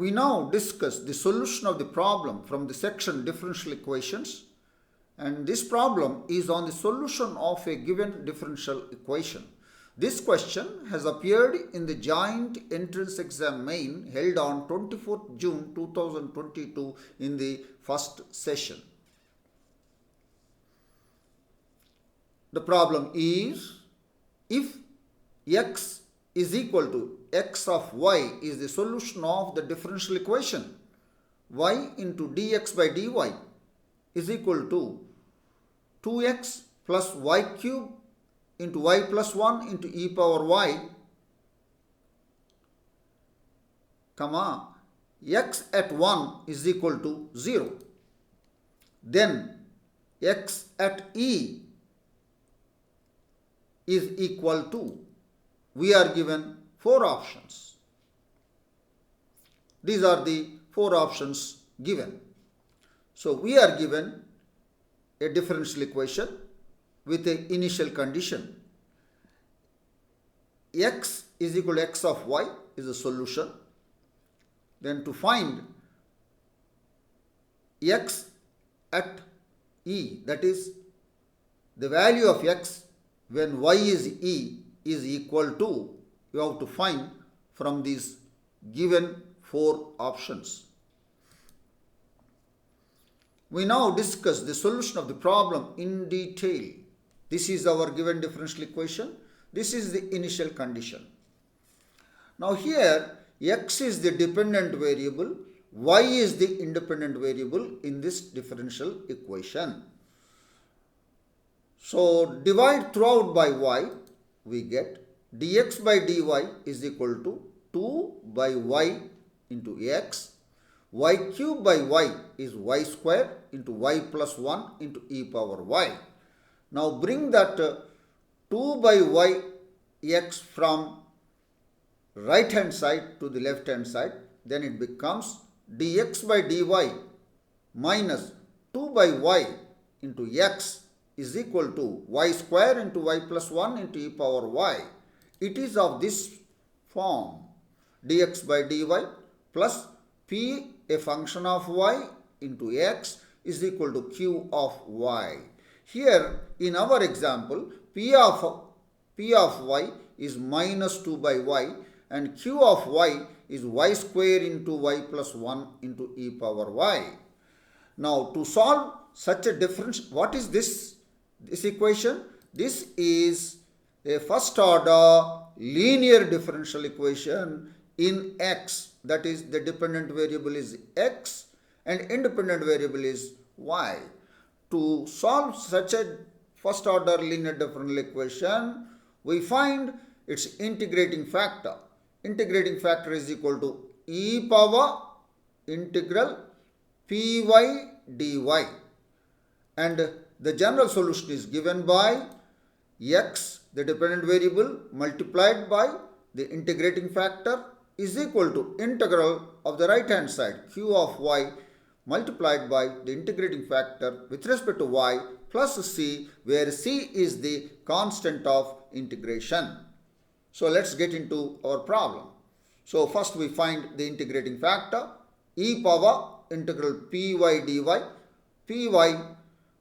We now discuss the solution of the problem from the section Differential Equations, and this problem is on the solution of a given differential equation. This question has appeared in the joint entrance exam main held on 24th June 2022 in the first session. The problem is, if x is equal to x of y is the solution of the differential equation, y into dx by dy is equal to 2x plus y cube into y plus 1 into e power y, comma, x at 1 is equal to 0. Then x at e is equal to, we are given 4 options. These are the 4 options given. So we are given a differential equation with an initial condition. X is equal to x of y is a solution. Then to find x at e, that is the value of x when y is e is equal to, you have to find from these given 4 options. We now discuss the solution of the problem in detail. This is our given differential equation. This is the initial condition. Now here x is the dependent variable, y is the independent variable in this differential equation. So divide throughout by y, we get dx by dy is equal to 2 by y into x. Y cube by y is y square into y plus 1 into e power y. Now bring that 2 by y x from right hand side to the left hand side. Then it becomes dx by dy minus 2 by y into x is equal to y square into y plus 1 into e power y. It is of this form, dx by dy plus p, a function of y, into x is equal to q of y. Here in our example, p of y is minus 2 by y and q of y is y square into y plus 1 into e power y. Now to solve such a difference, what is this equation? This is a first order linear differential equation in x, that is the dependent variable is x and independent variable is y. To solve such a first order linear differential equation, we find its integrating factor. Integrating factor is equal to e power integral py dy, and the general solution is given by x, the dependent variable, multiplied by the integrating factor is equal to integral of the right hand side q of y multiplied by the integrating factor with respect to y plus c, where c is the constant of integration. So let's get into our problem. So first we find the integrating factor, e power integral py dy.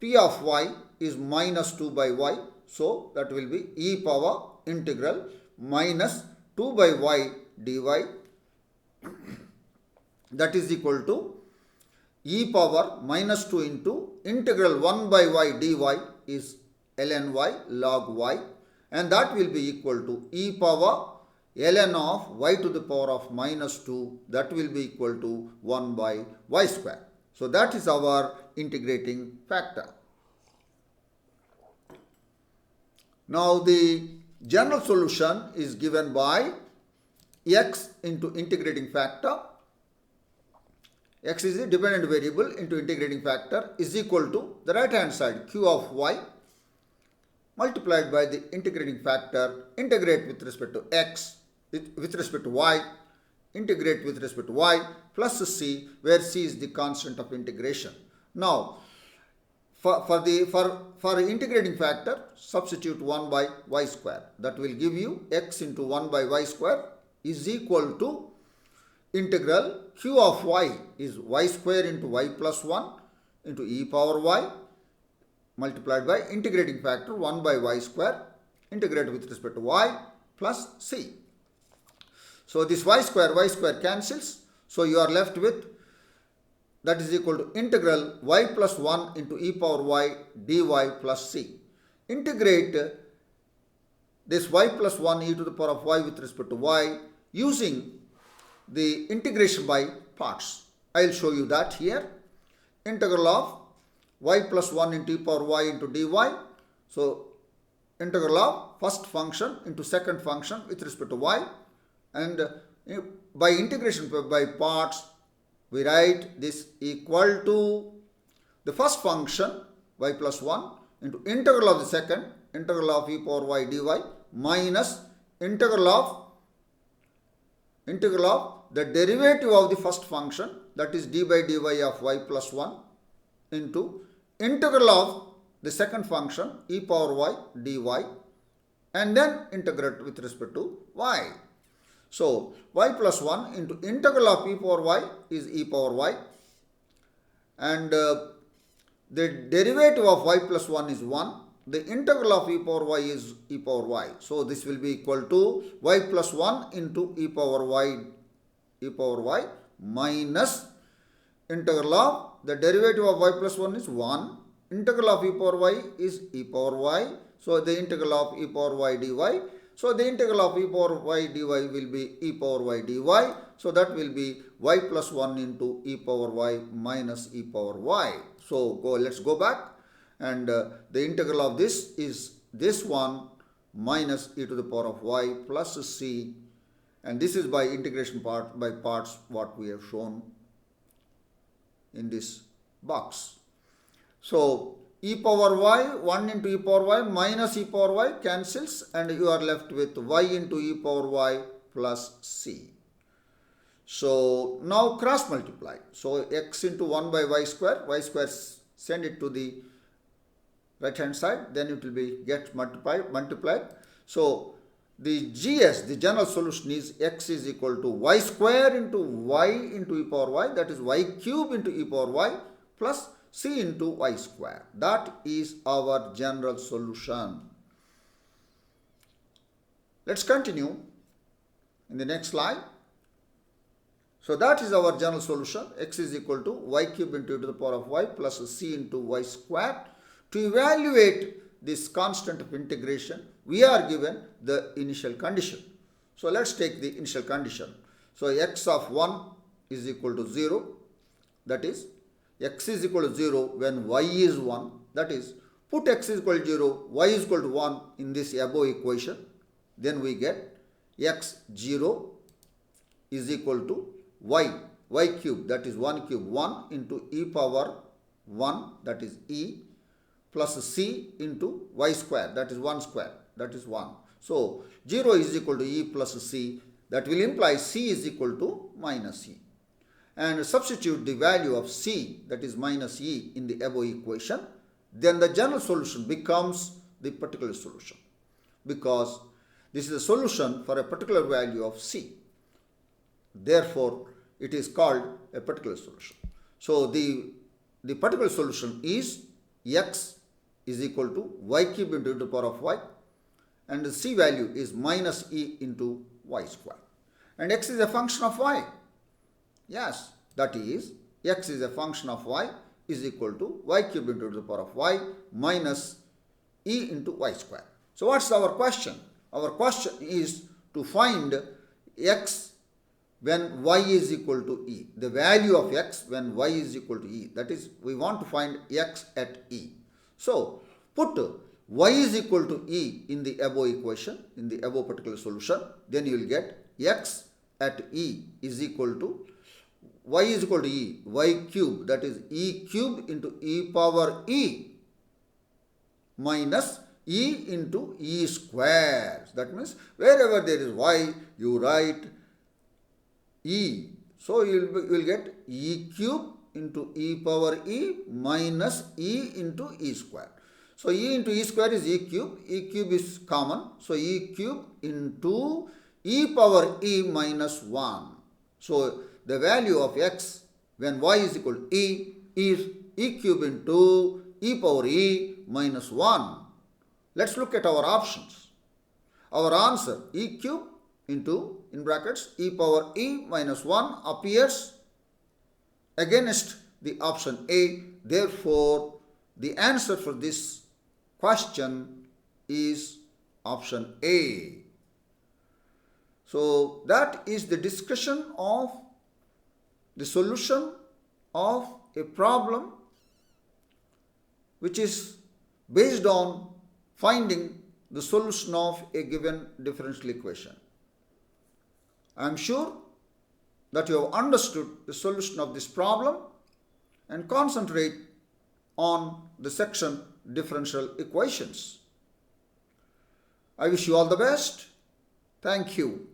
P of y is minus 2 by y, so that will be e power integral minus 2 by y dy, that is equal to e power minus 2 into integral 1 by y dy is ln y log y, and that will be equal to e power ln of y to the power of minus 2, that will be equal to 1 by y square. So that is our integrating factor. Now the general solution is given by x into integrating factor. X is the dependent variable into integrating factor is equal to the right hand side q of y multiplied by the integrating factor, integrate with respect to x, with respect to y, integrate with respect to y plus c, where c is the constant of integration. Now for integrating factor, substitute 1 by y square. That will give you x into 1 by y square is equal to integral q of y is y square into y plus 1 into e power y multiplied by integrating factor 1 by y square integrated with respect to y plus c. So this y square cancels. So you are left with that is equal to integral y plus 1 into e power y dy plus c. Integrate this y plus 1 e to the power of y with respect to y using the integration by parts. I will show you that here. Integral of y plus 1 into e power y into dy. So integral of first function into second function with respect to y, and by integration by parts we write this equal to the first function y plus 1 into integral of the second, integral of e power y dy minus integral of the derivative of the first function, that is d by dy of y plus 1 into integral of the second function e power y dy, and then integrate with respect to y. So y plus 1 into integral of e power y is e power y, and the derivative of y plus 1 is 1. The integral of e power y is e power y. So this will be equal to y plus 1 into e power y minus integral of the derivative of y plus 1 is 1. Integral of e power y is e power y. So the integral of e power y dy. So the integral of e power y dy will be e power y dy. So that will be y plus 1 into e power y minus e power y. So let's go back, and the integral of this is this one minus e to the power of y plus c, and this is by integration by parts what we have shown in this box. So e power y, 1 into e power y minus e power y cancels, and you are left with y into e power y plus c. So now cross multiply. So x into 1 by y square send it to the right hand side, then it will be get multiplied. So the GS, the general solution is x is equal to y square into y into e power y, that is y cube into e power y plus c into y square. That is our general solution. Let's continue in the next slide. So that is our general solution. X is equal to y cube into e to the power of y plus c into y square. To evaluate this constant of integration, we are given the initial condition. So let's take the initial condition. So x of 1 is equal to 0. That is, x is equal to 0 when y is 1. That is, put x is equal to 0, y is equal to 1 in this above equation. Then we get x 0 is equal to y cube, that is 1 cube, 1 into e power 1, that is e, plus c into y square, that is 1 square, that is 1. So 0 is equal to e plus c, that will imply c is equal to minus e. And substitute the value of c, that is minus e, in the above equation, then the general solution becomes the particular solution, because this is a solution for a particular value of c. Therefore, it is called a particular solution. So the particular solution is x is equal to y cube into the power of y, and the c value is minus e into y square. And x is a function of y. Yes, that is, x is a function of y is equal to y cube into the power of y minus e into y square. So what's our question? Our question is to find x when y is equal to e. The value of x when y is equal to e. That is, we want to find x at e. So put y is equal to e in the above equation, in the above particular solution. Then you will get x at e is equal to y is equal to e, y cube, that is e cube into e power e minus e into e square. That means wherever there is y, you write e. So you will get e cube into e power e minus e into e square. So e into e square is e cube is common. So e cube into e power e minus 1. So the value of x when y is equal to e is e cube into e power e minus 1. Let's look at our options. Our answer e cube into in brackets e power e minus 1 appears against the option A. Therefore, the answer for this question is option A. So that is the discussion of the solution of a problem which is based on finding the solution of a given differential equation. I am sure that you have understood the solution of this problem and concentrate on the section differential equations. I wish you all the best. Thank you.